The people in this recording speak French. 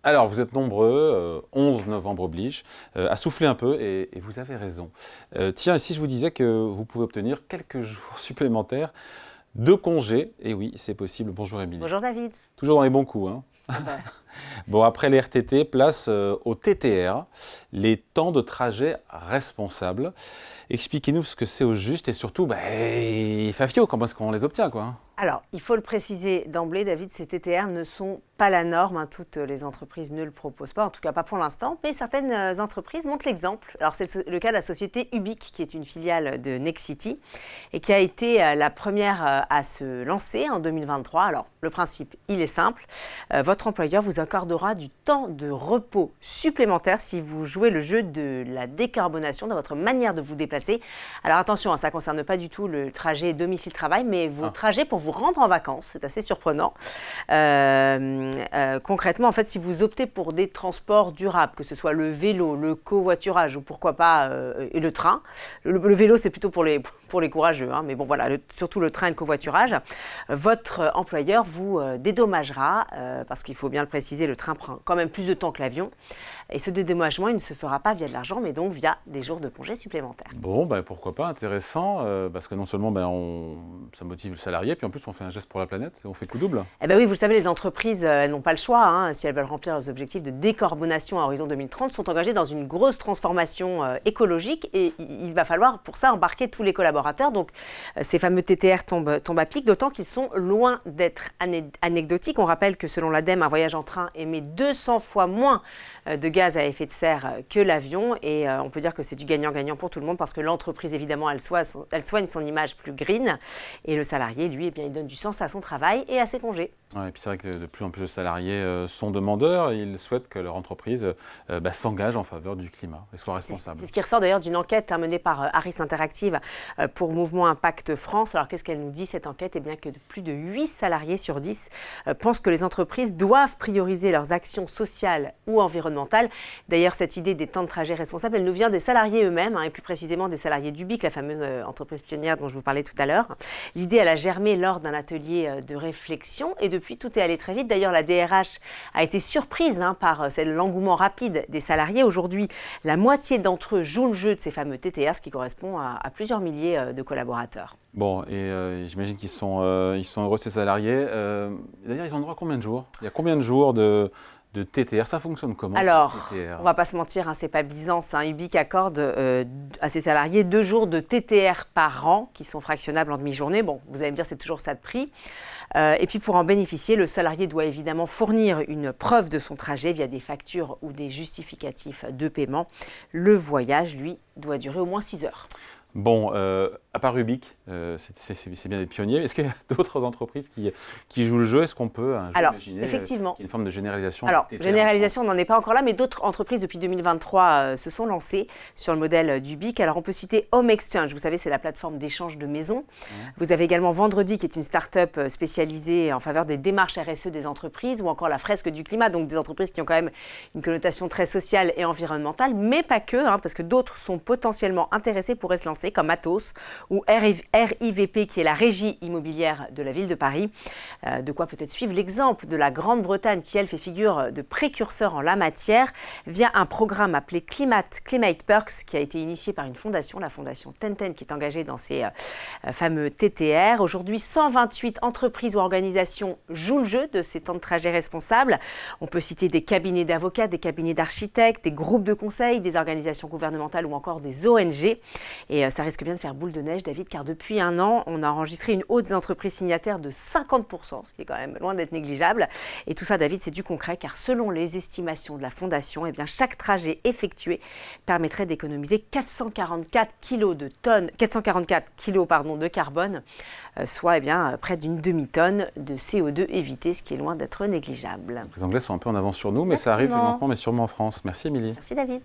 Alors, vous êtes nombreux, 11 novembre oblige, à souffler un peu et vous avez raison. Tiens, et si je vous disais que vous pouvez obtenir quelques jours supplémentaires de congé, et oui, c'est possible. Bonjour Émilie. Bonjour David. Toujours dans les bons coups, hein. Bon, après les RTT, place au TTR, les temps de trajet responsables. Expliquez-nous ce que c'est au juste et surtout, Fafio, comment est-ce qu'on les obtient, quoi? Alors, il faut le préciser d'emblée, David, ces TTR ne sont pas la norme. Toutes les entreprises ne le proposent pas, en tout cas pas pour l'instant. Mais certaines entreprises montrent l'exemple. Alors, c'est le cas de la société Ubique, qui est une filiale de Nexity et qui a été la première à se lancer en 2023. Alors, le principe, il est simple. Votre employeur vous accordera du temps de repos supplémentaire si vous jouez le jeu de la décarbonation dans votre manière de vous déplacer. Alors, attention, ça ne concerne pas du tout le trajet domicile-travail, mais vos trajets pour vous rendre en vacances. C'est assez surprenant. Concrètement, en fait, si vous optez pour des transports durables, que ce soit le vélo, le covoiturage ou pourquoi pas et le train. Le vélo, c'est plutôt pour les courageux, hein, mais bon, voilà, surtout le train et le covoiturage. Votre employeur vous dédommagera, parce qu'il faut bien le préciser, le train prend quand même plus de temps que l'avion. Et ce dédommagement, il ne se fera pas via de l'argent, mais donc via des jours de congé supplémentaires. Bon, pourquoi pas, intéressant, parce que non seulement ça motive le salarié, puis en plus on fait un geste pour la planète, on fait coup double. Eh bien oui, vous le savez, les entreprises, elles n'ont pas le choix, hein, si elles veulent remplir leurs objectifs de décarbonation à horizon 2030, sont engagées dans une grosse transformation écologique et il va falloir pour ça embarquer tous les collaborateurs. Donc ces fameux TTR tombent à pic, d'autant qu'ils sont loin d'être anecdotiques. On rappelle que selon l'ADEME, un voyage en train émet 200 fois moins de gaz à effet de serre que l'avion et on peut dire que c'est du gagnant-gagnant pour tout le monde parce que l'entreprise, évidemment, elle soigne son image plus green et le salarié, lui, il donne du sens à son travail et à ses congés. Ouais, et puis c'est vrai que de plus en plus de salariés sont demandeurs, ils souhaitent que leur entreprise s'engage en faveur du climat et soit responsable. C'est ce qui ressort d'ailleurs d'une enquête menée par Harris Interactive pour Mouvement Impact France. Alors qu'est-ce qu'elle nous dit cette enquête? Eh bien que plus de 8 salariés sur 10 pensent que les entreprises doivent prioriser leurs actions sociales ou environnementales. D'ailleurs cette idée des temps de trajet responsables, elle nous vient des salariés eux-mêmes et plus précisément des salariés d'Ubique, la fameuse entreprise pionnière dont je vous parlais tout à l'heure. L'idée elle a germé lors d'un atelier de réflexion et depuis tout est allé très vite. D'ailleurs la DRH a été surprise par l'engouement rapide des salariés. Aujourd'hui, la moitié d'entre eux jouent le jeu de ces fameux TTR, ce qui correspond à plusieurs milliers de collaborateurs. Bon, et j'imagine qu'ils sont heureux ces salariés. D'ailleurs, ils ont droit à combien de jours? Il y a combien de jours de TTR? Ça fonctionne comment? Alors, on ne va pas se mentir, c'est pas Byzance. Ubique accorde à ses salariés 2 jours de TTR par an qui sont fractionnables en demi-journée. Bon, vous allez me dire, c'est toujours ça de prix. Et puis pour en bénéficier, le salarié doit évidemment fournir une preuve de son trajet via des factures ou des justificatifs de paiement. Le voyage, lui, doit durer au moins 6 heures. Bon, à part Ubique, c'est bien des pionniers. Est-ce qu'il y a d'autres entreprises qui jouent le jeu? Est-ce qu'on peut imaginer effectivement, qu'il y ait une forme de généralisation? Alors, généralisation, on n'en est pas encore là, mais d'autres entreprises depuis 2023 se sont lancées sur le modèle d'Ubique. Alors, on peut citer Home Exchange, vous savez, c'est la plateforme d'échange de maisons. Vous avez également Vendredi, qui est une start-up spécialisée en faveur des démarches RSE des entreprises, ou encore la Fresque du Climat, donc des entreprises qui ont quand même une connotation très sociale et environnementale, mais pas que, parce que d'autres sont potentiellement intéressés, pourraient se lancer, comme Atos ou RIVP, qui est la régie immobilière de la ville de Paris. De quoi peut-être suivre l'exemple de la Grande-Bretagne, qui elle fait figure de précurseur en la matière, via un programme appelé Climate Perks, qui a été initié par une fondation, la fondation Tenten, qui est engagée dans ces fameux TTR. Aujourd'hui, 128 entreprises ou organisations jouent le jeu de ces temps de trajet responsables. On peut citer des cabinets d'avocats, des cabinets d'architectes, des groupes de conseil, des organisations gouvernementales ou encore des ONG. Et ça risque bien de faire boule de neige, David, car depuis 1 an, on a enregistré une hausse des entreprises signataires de 50%, ce qui est quand même loin d'être négligeable. Et tout ça, David, c'est du concret, car selon les estimations de la Fondation, chaque trajet effectué permettrait d'économiser 444 kilos de carbone, soit près d'une demi-tonne de CO2 évité, ce qui est loin d'être négligeable. Les Anglais sont un peu en avance sur nous, mais ça arrive lentement mais sûrement en France. Merci Émilie. Merci David.